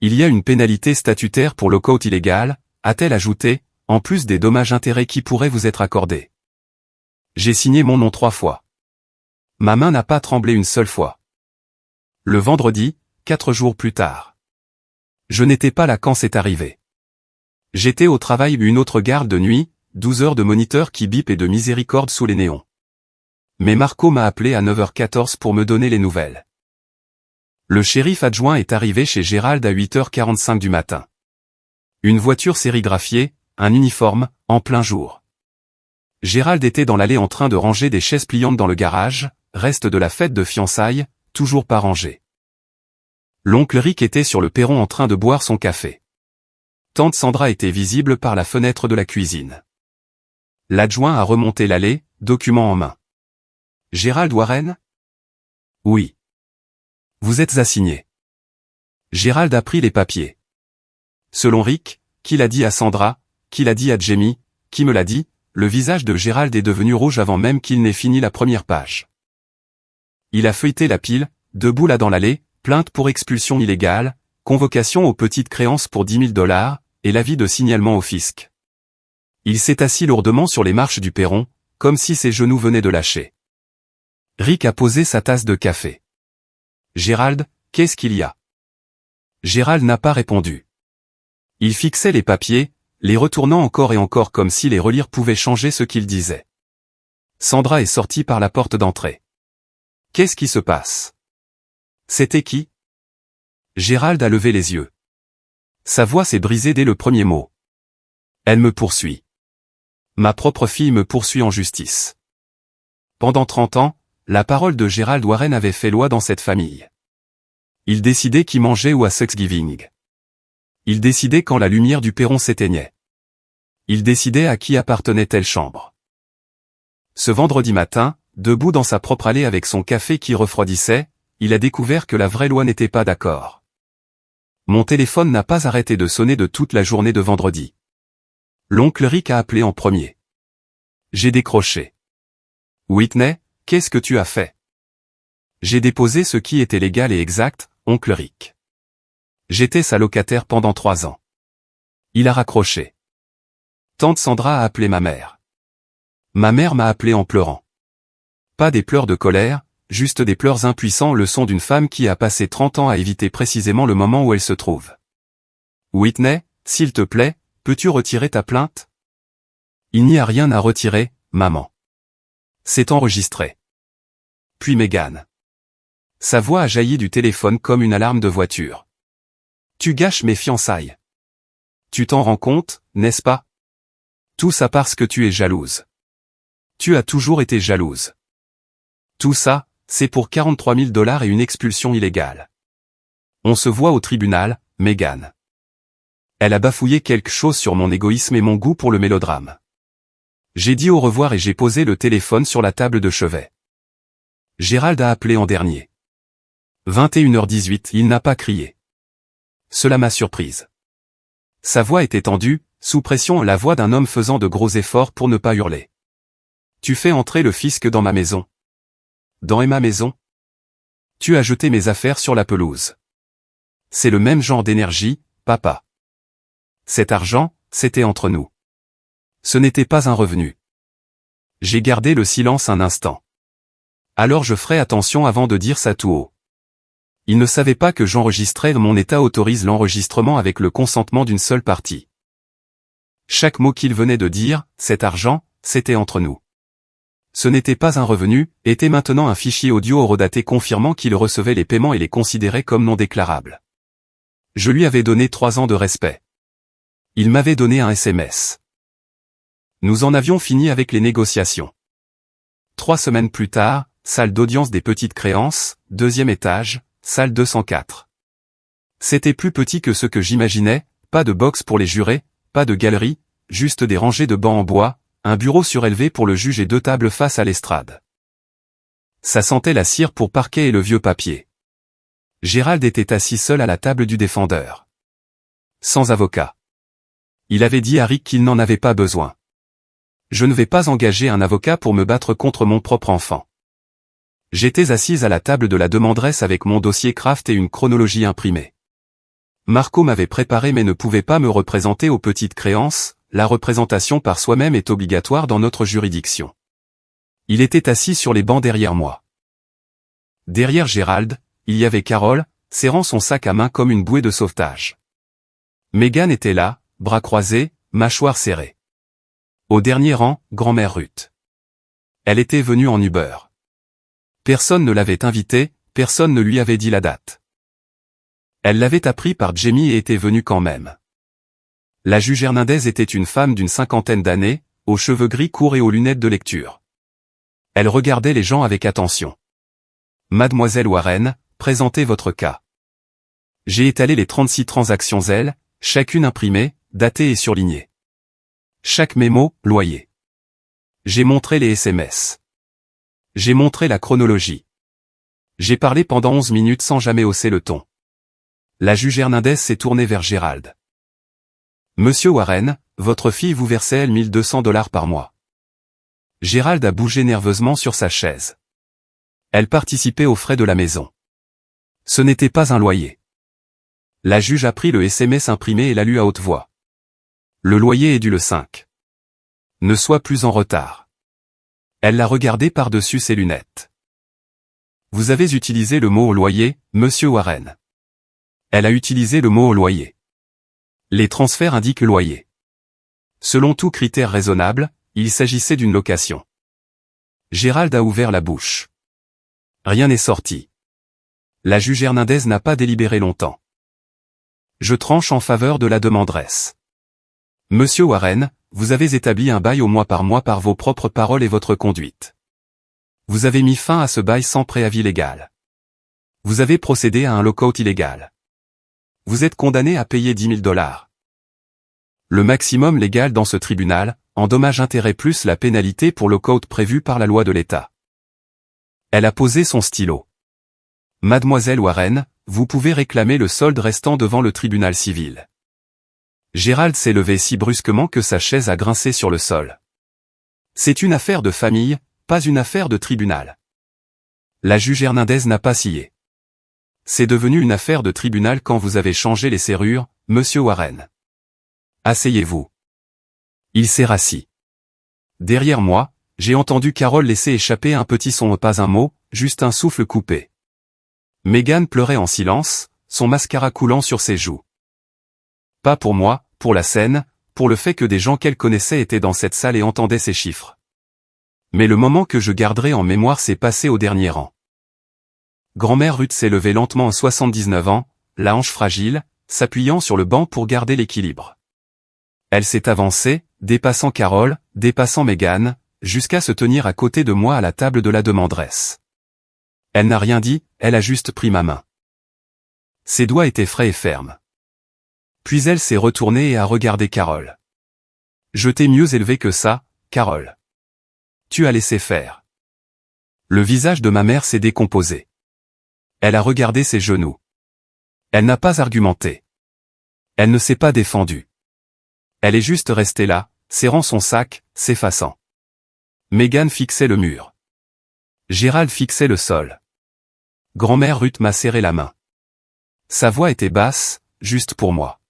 [SPEAKER 1] Il y a une pénalité statutaire pour lockout illégal, a-t-elle ajouté, en plus des dommages-intérêts qui pourraient vous être accordés. J'ai signé mon nom 3 fois. Ma main n'a pas tremblé une seule fois. Le vendredi, 4 jours plus tard. Je n'étais pas là quand c'est arrivé. J'étais au travail, une autre garde de nuit, 12 heures de moniteur qui bip et de miséricorde sous les néons. Mais Marco m'a appelé à 9h14 pour me donner les nouvelles. Le shérif adjoint est arrivé chez Gérald à 8h45 du matin. Une voiture sérigraphiée, un uniforme, en plein jour. Gérald était dans l'allée en train de ranger des chaises pliantes dans le garage, reste de la fête de fiançailles, toujours pas rangée. L'oncle Rick était sur le perron en train de boire son café. Tante Sandra était visible par la fenêtre de la cuisine. L'adjoint a remonté l'allée, document en main. Gérald Warren? Oui. Vous êtes assigné. Gérald a pris les papiers. Selon Rick, qui l'a dit à Sandra, qui l'a dit à Jamie, qui me l'a dit, le visage de Gérald est devenu rouge avant même qu'il n'ait fini la première page. Il a feuilleté la pile, debout là dans l'allée, plainte pour expulsion illégale, convocation aux petites créances pour $10 000, et l'avis de signalement au fisc. Il s'est assis lourdement sur les marches du perron, comme si ses genoux venaient de lâcher. Rick a posé sa tasse de café. Gérald, qu'est-ce qu'il y a? Gérald n'a pas répondu. Il fixait les papiers, les retournant encore et encore comme si les relire pouvait changer ce qu'il disait. Sandra est sortie par la porte d'entrée. Qu'est-ce qui se passe? C'était qui? Gérald a levé les yeux. Sa voix s'est brisée dès le premier mot. Elle me poursuit. Ma propre fille me poursuit en justice. Pendant 30 ans, la parole de Gérald Warren avait fait loi dans cette famille. Il décidait qui mangeait ou à Thanksgiving. Il décidait quand la lumière du perron s'éteignait. Il décidait à qui appartenait telle chambre. Ce vendredi matin, debout dans sa propre allée avec son café qui refroidissait, il a découvert que la vraie loi n'était pas d'accord. Mon téléphone n'a pas arrêté de sonner de toute la journée de vendredi. L'oncle Rick a appelé en premier. J'ai décroché. Whitney, qu'est-ce que tu as fait? J'ai déposé ce qui était légal et exact, oncle Rick. J'étais sa locataire pendant 3 ans. Il a raccroché. Tante Sandra a appelé ma mère. Ma mère m'a appelé en pleurant. Pas des pleurs de colère, juste des pleurs impuissants, le son d'une femme qui a passé 30 ans à éviter précisément le moment où elle se trouve. Whitney, s'il te plaît, peux-tu retirer ta plainte? Il n'y a rien à retirer, maman. C'est enregistré. Puis Megan. Sa voix a jailli du téléphone comme une alarme de voiture. Tu gâches mes fiançailles. Tu t'en rends compte, n'est-ce pas? Tout ça parce que tu es jalouse. Tu as toujours été jalouse. Tout ça, c'est pour $43 000 et une expulsion illégale. On se voit au tribunal, Megan. Elle a bafouillé quelque chose sur mon égoïsme et mon goût pour le mélodrame. J'ai dit au revoir et j'ai posé le téléphone sur la table de chevet. Gérald a appelé en dernier. 21h18, il n'a pas crié. Cela m'a surprise. Sa voix était tendue, sous pression, la voix d'un homme faisant de gros efforts pour ne pas hurler. Tu fais entrer le fisc dans ma maison. Dans ma maison? Tu as jeté mes affaires sur la pelouse. C'est le même genre d'énergie, papa. Cet argent, c'était entre nous. Ce n'était pas un revenu. J'ai gardé le silence un instant. Alors je ferai attention avant de dire ça tout haut. Il ne savait pas que j'enregistrais, mon état autorise l'enregistrement avec le consentement d'une seule partie. Chaque mot qu'il venait de dire, cet argent, c'était entre nous. Ce n'était pas un revenu, était maintenant un fichier audio horodaté confirmant qu'il recevait les paiements et les considérait comme non déclarables. Je lui avais donné 3 ans de respect. Il m'avait donné un SMS. Nous en avions fini avec les négociations. 3 semaines plus tard, salle d'audience des petites créances, 2e étage, salle 204. C'était plus petit que ce que j'imaginais, pas de box pour les jurés, pas de galerie, juste des rangées de bancs en bois, un bureau surélevé pour le juge et 2 tables face à l'estrade. Ça sentait la cire pour parquet et le vieux papier. Gérald était assis seul à la table du défendeur. Sans avocat. Il avait dit à Rick qu'il n'en avait pas besoin. Je ne vais pas engager un avocat pour me battre contre mon propre enfant. J'étais assise à la table de la demanderesse avec mon dossier Kraft et une chronologie imprimée. Marco m'avait préparé mais ne pouvait pas me représenter aux petites créances, la représentation par soi-même est obligatoire dans notre juridiction. Il était assis sur les bancs derrière moi. Derrière Gérald, il y avait Carole, serrant son sac à main comme une bouée de sauvetage. Megan était là, bras croisés, mâchoire serrée. Au dernier rang, grand-mère Ruth. Elle était venue en Uber. Personne ne l'avait invitée, personne ne lui avait dit la date. Elle l'avait appris par Jamie et était venue quand même. La juge Hernandez était une femme d'une cinquantaine d'années, aux cheveux gris courts et aux lunettes de lecture. Elle regardait les gens avec attention. Mademoiselle Warren, présentez votre cas. J'ai étalé les 36 transactions L, chacune imprimée, datée et surlignée. Chaque mémo, loyer. J'ai montré les SMS. J'ai montré la chronologie. J'ai parlé pendant 11 minutes sans jamais hausser le ton. La juge Hernandez s'est tournée vers Gérald. Monsieur Warren, votre fille vous versait elle $1 200 par mois. Gérald a bougé nerveusement sur sa chaise. Elle participait aux frais de la maison. Ce n'était pas un loyer. La juge a pris le SMS imprimé et l'a lu à haute voix. Le loyer est dû le 5. Ne sois plus en retard. Elle l'a regardé par-dessus ses lunettes. Vous avez utilisé le mot au loyer, monsieur Warren. Elle a utilisé le mot au loyer. Les transferts indiquent loyer. Selon tout critère raisonnable, il s'agissait d'une location. Gérald a ouvert la bouche. Rien n'est sorti. La juge Hernandez n'a pas délibéré longtemps. Je tranche en faveur de la demanderesse. Monsieur Warren, vous avez établi un bail au mois par vos propres paroles et votre conduite. Vous avez mis fin à ce bail sans préavis légal. Vous avez procédé à un lockout illégal. Vous êtes condamné à payer $10 000. Le maximum légal dans ce tribunal, en dommages-intérêts plus la pénalité pour lockout prévue par la loi de l'État. Elle a posé son stylo. Mademoiselle Warren, vous pouvez réclamer le solde restant devant le tribunal civil. Gérald s'est levé si brusquement que sa chaise a grincé sur le sol. C'est une affaire de famille, pas une affaire de tribunal. La juge Hernandez n'a pas scié. C'est devenu une affaire de tribunal quand vous avez changé les serrures, monsieur Warren. Asseyez-vous. Il s'est rassis. Derrière moi, j'ai entendu Carole laisser échapper un petit son, pas un mot, juste un souffle coupé. Megan pleurait en silence, son mascara coulant sur ses joues. Pas pour moi, pour la scène, pour le fait que des gens qu'elle connaissait étaient dans cette salle et entendaient ces chiffres. Mais le moment que je garderai en mémoire s'est passé au dernier rang. Grand-mère Ruth s'est levée lentement à 79 ans, la hanche fragile, s'appuyant sur le banc pour garder l'équilibre. Elle s'est avancée, dépassant Carole, dépassant Megan, jusqu'à se tenir à côté de moi à la table de la demanderesse. Elle n'a rien dit, elle a juste pris ma main. Ses doigts étaient frais et fermes. Puis elle s'est retournée et a regardé Carole. Je t'ai mieux élevé que ça, Carole. Tu as laissé faire. Le visage de ma mère s'est décomposé. Elle a regardé ses genoux. Elle n'a pas argumenté. Elle ne s'est pas défendue. Elle est juste restée là, serrant son sac, s'effaçant. Megan fixait le mur. Gérald fixait le sol. Grand-mère Ruth m'a serré la main. Sa voix était basse, juste pour moi.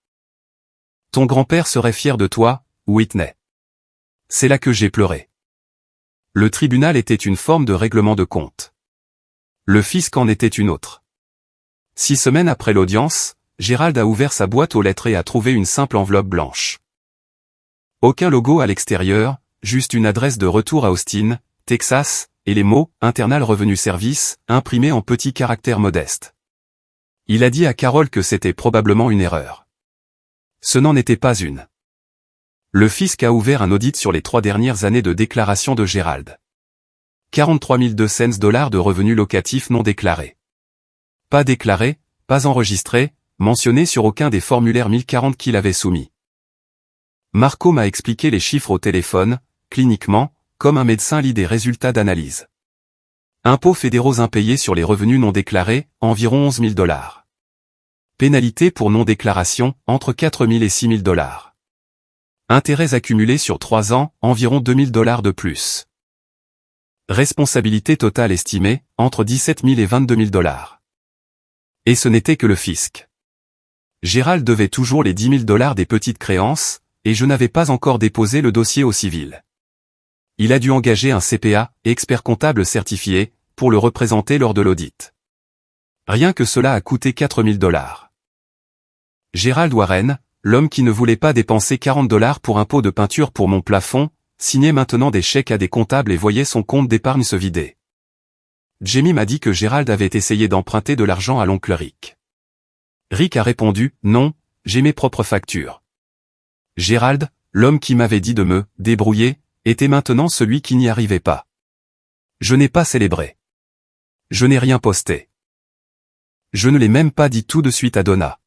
[SPEAKER 1] Ton grand-père serait fier de toi, Whitney. C'est là que j'ai pleuré. Le tribunal était une forme de règlement de compte. Le fisc en était une autre. 6 semaines après l'audience, Gérald a ouvert sa boîte aux lettres et a trouvé une simple enveloppe blanche. Aucun logo à l'extérieur, juste une adresse de retour à Austin, Texas, et les mots « Internal Revenue Service » imprimés en petits caractères modestes. Il a dit à Carole que c'était probablement une erreur. Ce n'en était pas une. Le fisc a ouvert un audit sur les 3 dernières années de déclaration de Gérald. 43 200 $ de revenus locatifs non déclarés. Pas déclarés, pas enregistrés, mentionnés sur aucun des formulaires 1040 qu'il avait soumis. Marco m'a expliqué les chiffres au téléphone, cliniquement, comme un médecin lit des résultats d'analyse. Impôts fédéraux impayés sur les revenus non déclarés, environ 11 000 $. Pénalité pour non-déclaration, entre 4 000 et 6 000 $. Intérêts accumulés sur 3 ans, environ 2 000 $ de plus. Responsabilité totale estimée, entre 17 000 et 22 000 $. Et ce n'était que le fisc. Gérald devait toujours les 10 000 $ des petites créances, et je n'avais pas encore déposé le dossier au civil. Il a dû engager un CPA, expert comptable certifié, pour le représenter lors de l'audit. Rien que cela a coûté 4000 $. Gerald Warren, l'homme qui ne voulait pas dépenser 40 $ pour un pot de peinture pour mon plafond, signait maintenant des chèques à des comptables et voyait son compte d'épargne se vider. Jamie m'a dit que Gerald avait essayé d'emprunter de l'argent à l'oncle Rick. Rick a répondu, non, j'ai mes propres factures. Gerald, l'homme qui m'avait dit de me débrouiller, était maintenant celui qui n'y arrivait pas. Je n'ai pas célébré. Je n'ai rien posté. Je ne l'ai même pas dit tout de suite à Donna.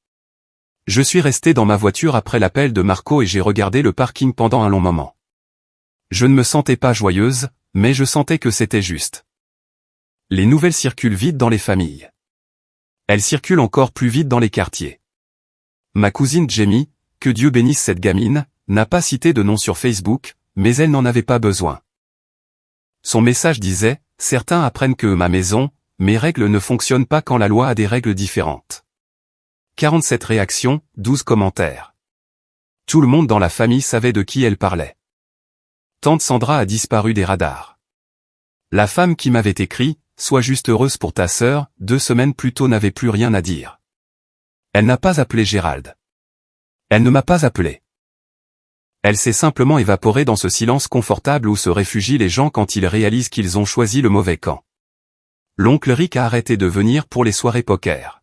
[SPEAKER 1] Je suis resté dans ma voiture après l'appel de Marco et j'ai regardé le parking pendant un long moment. Je ne me sentais pas joyeuse, mais je sentais que c'était juste. Les nouvelles circulent vite dans les familles. Elles circulent encore plus vite dans les quartiers. Ma cousine Jamie, que Dieu bénisse cette gamine, n'a pas cité de nom sur Facebook, mais elle n'en avait pas besoin. Son message disait, « Certains apprennent que ma maison, mes règles ne fonctionnent pas quand la loi a des règles différentes. » 47 réactions, 12 commentaires. Tout le monde dans la famille savait de qui elle parlait. Tante Sandra a disparu des radars. La femme qui m'avait écrit, « Sois juste heureuse pour ta sœur », 2 semaines plus tôt n'avait plus rien à dire. Elle n'a pas appelé Gerald. Elle ne m'a pas appelé. Elle s'est simplement évaporée dans ce silence confortable où se réfugient les gens quand ils réalisent qu'ils ont choisi le mauvais camp. L'oncle Rick a arrêté de venir pour les soirées poker.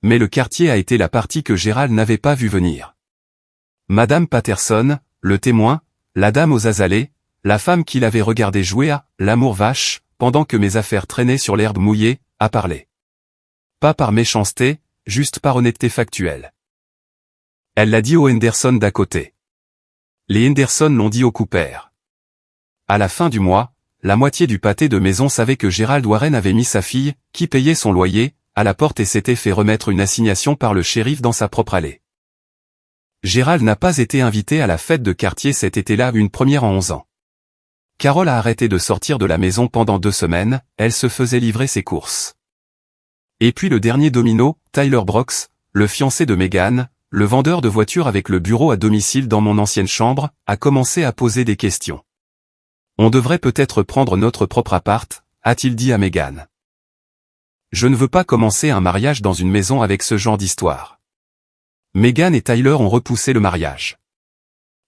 [SPEAKER 1] Mais le quartier a été la partie que Gerald n'avait pas vu venir. Madame Patterson, le témoin, la dame aux azalées, la femme qu'il avait regardé jouer à « l'amour vache », pendant que mes affaires traînaient sur l'herbe mouillée, a parlé. Pas par méchanceté, juste par honnêteté factuelle. Elle l'a dit aux Henderson d'à côté. Les Henderson l'ont dit au Cooper. À la fin du mois, la moitié du pâté de maison savait que Gerald Warren avait mis sa fille, qui payait son loyer, à la porte et s'était fait remettre une assignation par le shérif dans sa propre allée. Gerald n'a pas été invité à la fête de quartier cet été-là, une première en 11 ans. Carole a arrêté de sortir de la maison pendant 2 semaines, elle se faisait livrer ses courses. Et puis le dernier domino, Tyler Brooks, le fiancé de Megan, le vendeur de voitures avec le bureau à domicile dans mon ancienne chambre, a commencé à poser des questions. On devrait peut-être prendre notre propre appart, a-t-il dit à Megan. Je ne veux pas commencer un mariage dans une maison avec ce genre d'histoire. Megan et Tyler ont repoussé le mariage.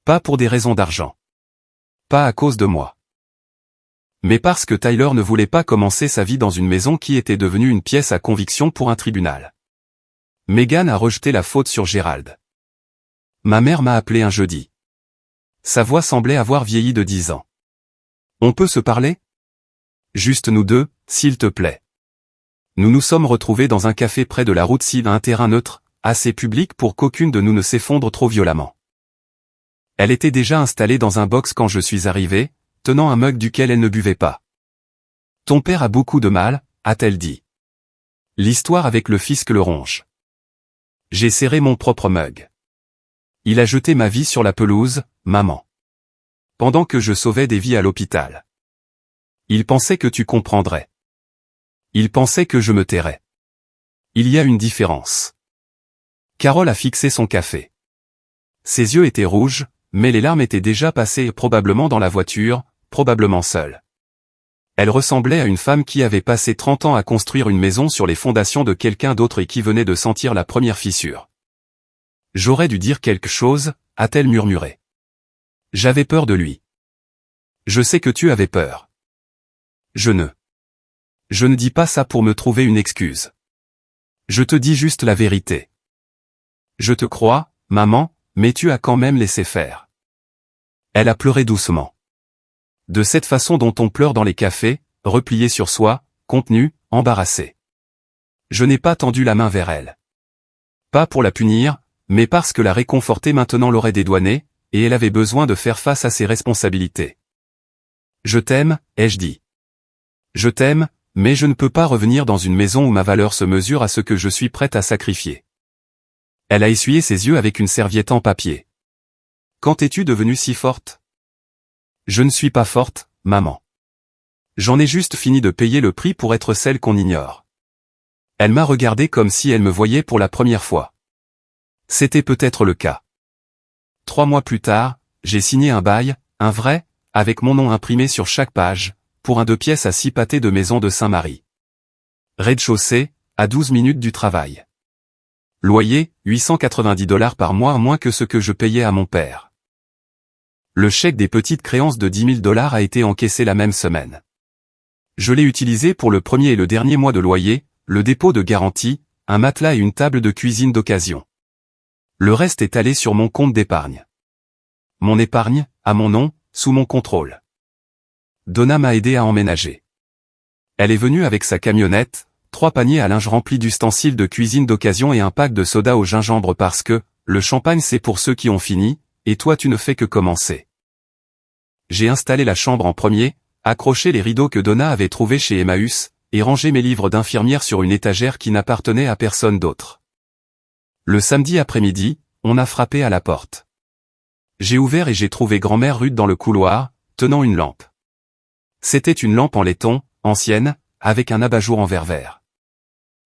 [SPEAKER 1] Pas pour des raisons d'argent. Pas à cause de moi. Mais parce que Tyler ne voulait pas commencer sa vie dans une maison qui était devenue une pièce à conviction pour un tribunal. Megan a rejeté la faute sur Gerald. Ma mère m'a appelé un jeudi. Sa voix semblait avoir vieilli de 10 ans. On peut se parler? Juste nous deux, s'il te plaît. Nous nous sommes retrouvés dans un café près de la route Sud, un terrain neutre, assez public pour qu'aucune de nous ne s'effondre trop violemment. Elle était déjà installée dans un box quand je suis arrivé, tenant un mug duquel elle ne buvait pas. Ton père a beaucoup de mal, a-t-elle dit. L'histoire avec le fisc le ronge. J'ai serré mon propre mug. Il a jeté ma vie sur la pelouse, maman. Pendant que je sauvais des vies à l'hôpital. Il pensait que tu comprendrais. Il pensait que je me tairais. Il y a une différence. Carole a fixé son café. Ses yeux étaient rouges, mais les larmes étaient déjà passées probablement dans la voiture, probablement seule. Elle ressemblait à une femme qui avait passé 30 ans à construire une maison sur les fondations de quelqu'un d'autre et qui venait de sentir la première fissure. J'aurais dû dire quelque chose, a-t-elle murmuré. J'avais peur de lui. Je sais que tu avais peur. Je ne dis pas ça pour me trouver une excuse. Je te dis juste la vérité. Je te crois, maman, mais tu as quand même laissé faire. Elle a pleuré doucement. De cette façon dont on pleure dans les cafés, replié sur soi, contenu, embarrassé. Je n'ai pas tendu la main vers elle. Pas pour la punir, mais parce que la réconforter maintenant l'aurait dédouanée, et elle avait besoin de faire face à ses responsabilités. Je t'aime, ai-je dit. Je t'aime, mais je ne peux pas revenir dans une maison où ma valeur se mesure à ce que je suis prête à sacrifier. Elle a essuyé ses yeux avec une serviette en papier. Quand es-tu devenue si forte? Je ne suis pas forte, maman. J'en ai juste fini de payer le prix pour être celle qu'on ignore. Elle m'a regardé comme si elle me voyait pour la première fois. C'était peut-être le cas. 3 mois plus tard, j'ai signé un bail, un vrai, avec mon nom imprimé sur chaque page, pour un 2 pièces à 6 pâtés de maison de Saint-Marie. Rez-de-chaussée, à 12 minutes du travail. Loyer, 890 $ par mois moins que ce que je payais à mon père. Le chèque des petites créances de 10 000 $ a été encaissé la même semaine. Je l'ai utilisé pour le premier et le dernier mois de loyer, le dépôt de garantie, un matelas et une table de cuisine d'occasion. Le reste est allé sur mon compte d'épargne. Mon épargne, à mon nom, sous mon contrôle. Donna m'a aidé à emménager. Elle est venue avec sa camionnette, 3 paniers à linge remplis d'ustensiles de cuisine d'occasion et un pack de soda au gingembre parce que, le champagne c'est pour ceux qui ont fini, et toi tu ne fais que commencer. J'ai installé la chambre en premier, accroché les rideaux que Donna avait trouvés chez Emmaüs, et rangé mes livres d'infirmière sur une étagère qui n'appartenait à personne d'autre. Le samedi après-midi, on a frappé à la porte. J'ai ouvert et j'ai trouvé grand-mère Ruth dans le couloir, tenant une lampe. C'était une lampe en laiton, ancienne, avec un abat-jour en verre vert.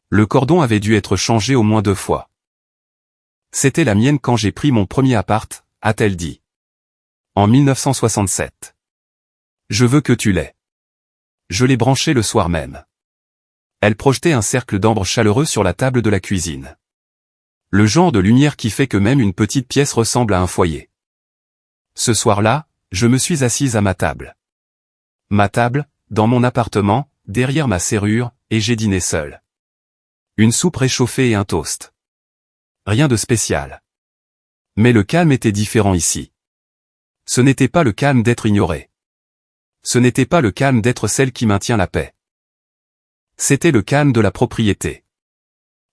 [SPEAKER 1] Le cordon avait dû être changé au moins 2 fois. C'était la mienne quand j'ai pris mon premier appart, a-t-elle dit. En 1967. Je veux que tu l'aies. Je l'ai branché le soir même. Elle projetait un cercle d'ambre chaleureux sur la table de la cuisine. Le genre de lumière qui fait que même une petite pièce ressemble à un foyer. Ce soir-là, je me suis assise à ma table. Ma table, dans mon appartement, derrière ma serrure, et j'ai dîné seul. Une soupe réchauffée et un toast. Rien de spécial. Mais le calme était différent ici. Ce n'était pas le calme d'être ignoré. Ce n'était pas le calme d'être celle qui maintient la paix. C'était le calme de la propriété.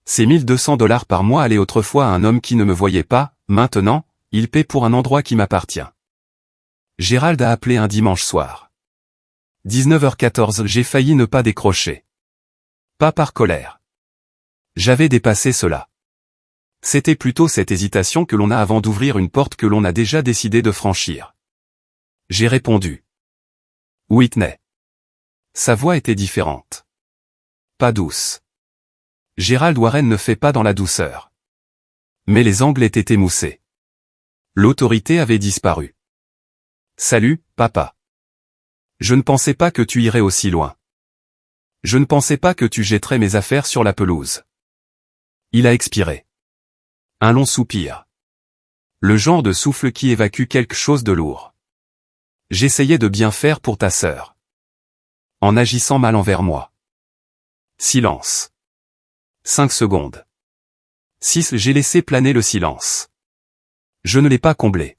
[SPEAKER 1] Ces 1 200 $ par mois allaient autrefois à un homme qui ne me voyait pas, maintenant, il paie pour un endroit qui m'appartient. Gérald a appelé un dimanche soir. 19h14, j'ai failli ne pas décrocher. Pas par colère. J'avais dépassé cela. C'était plutôt cette hésitation que l'on a avant d'ouvrir une porte que l'on a déjà décidé de franchir. J'ai répondu. Whitney. Sa voix était différente. Pas douce. Gérald Warren ne fait pas dans la douceur. Mais les angles étaient émoussés. L'autorité avait disparu. Salut, papa. Je ne pensais pas que tu irais aussi loin. Je ne pensais pas que tu jetterais mes affaires sur la pelouse. Il a expiré. Un long soupir. Le genre de souffle qui évacue quelque chose de lourd. J'essayais de bien faire pour ta sœur. En agissant mal envers moi. Silence. 5 secondes. 6. J'ai laissé planer le silence. Je ne l'ai pas comblé.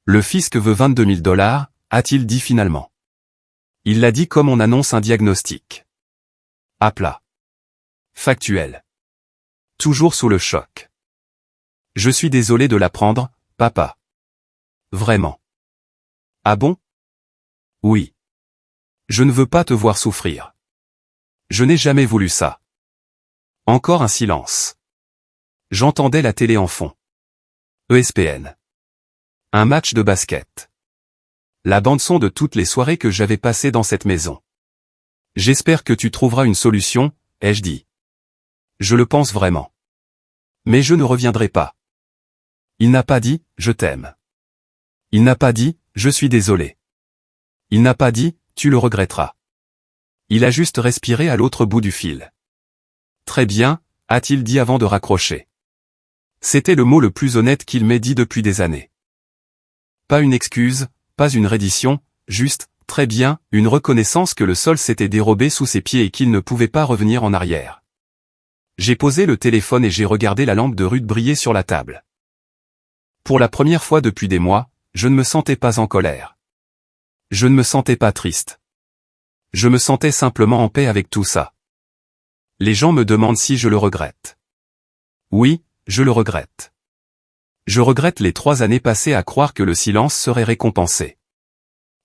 [SPEAKER 1] Le fisc veut 22 000 $, a-t-il dit finalement. Il l'a dit comme on annonce un diagnostic. À plat. Factuel. Toujours sous le choc. Je suis désolé de l'apprendre, papa. Vraiment. Ah bon? Oui. Je ne veux pas te voir souffrir. Je n'ai jamais voulu ça. Encore un silence. J'entendais la télé en fond. ESPN. Un match de basket. La bande-son de toutes les soirées que j'avais passées dans cette maison. J'espère que tu trouveras une solution, ai-je dit. Je le pense vraiment. Mais je ne reviendrai pas. Il n'a pas dit, je t'aime. Il n'a pas dit, je suis désolé. Il n'a pas dit, tu le regretteras. Il a juste respiré à l'autre bout du fil. Très bien, a-t-il dit avant de raccrocher. C'était le mot le plus honnête qu'il m'ait dit depuis des années. Pas une excuse, pas une reddition, juste, très bien, une reconnaissance que le sol s'était dérobé sous ses pieds et qu'il ne pouvait pas revenir en arrière. J'ai posé le téléphone et j'ai regardé la lampe de Ruth briller sur la table. Pour la première fois depuis des mois, je ne me sentais pas en colère. Je ne me sentais pas triste. Je me sentais simplement en paix avec tout ça. Les gens me demandent si je le regrette. Oui, je le regrette. Je regrette les 3 années passées à croire que le silence serait récompensé.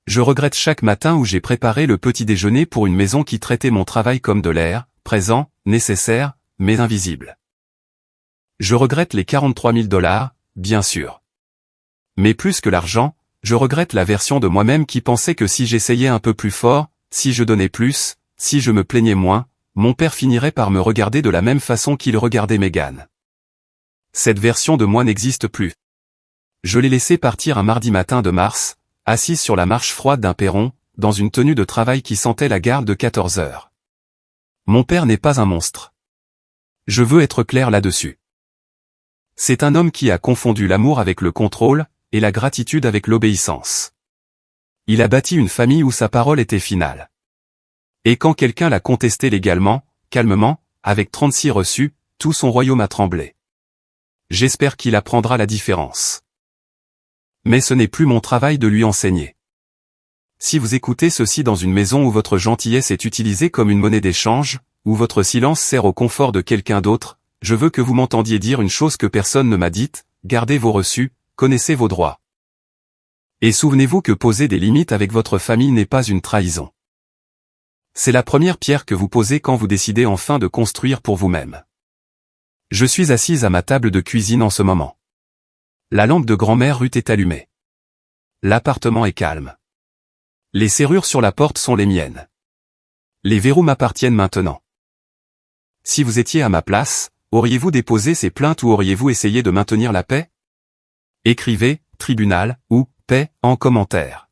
[SPEAKER 1] Je regrette chaque matin où j'ai préparé le petit déjeuner pour une maison qui traitait mon travail comme de l'air, présent, nécessaire, mais invisible. Je regrette les 43 000 $, bien sûr. Mais plus que l'argent, je regrette la version de moi-même qui pensait que si j'essayais un peu plus fort, si je donnais plus, si je me plaignais moins, mon père finirait par me regarder de la même façon qu'il regardait Meghan. Cette version de moi n'existe plus. Je l'ai laissé partir un mardi matin de mars, assise sur la marche froide d'un perron, dans une tenue de travail qui sentait la garde de 14 heures. Mon père n'est pas un monstre. Je veux être clair là-dessus. C'est un homme qui a confondu l'amour avec le contrôle, et la gratitude avec l'obéissance. Il a bâti une famille où sa parole était finale. Et quand quelqu'un l'a contesté légalement, calmement, avec 36 reçus, tout son royaume a tremblé. J'espère qu'il apprendra la différence. Mais ce n'est plus mon travail de lui enseigner. Si vous écoutez ceci dans une maison où votre gentillesse est utilisée comme une monnaie d'échange, où votre silence sert au confort de quelqu'un d'autre, je veux que vous m'entendiez dire une chose que personne ne m'a dite, gardez vos reçus, connaissez vos droits. Et souvenez-vous que poser des limites avec votre famille n'est pas une trahison. C'est la première pierre que vous posez quand vous décidez enfin de construire pour vous-même. Je suis assise à ma table de cuisine en ce moment. La lampe de grand-mère Ruth est allumée. L'appartement est calme. Les serrures sur la porte sont les miennes. Les verrous m'appartiennent maintenant. Si vous étiez à ma place, auriez-vous déposé ces plaintes ou auriez-vous essayé de maintenir la paix? Écrivez « tribunal » ou « paix » en commentaire.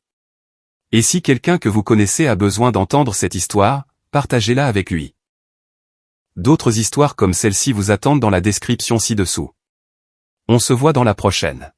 [SPEAKER 1] Et si quelqu'un que vous connaissez a besoin d'entendre cette histoire, partagez-la avec lui. D'autres histoires comme celle-ci vous attendent dans la description ci-dessous. On se voit dans la prochaine.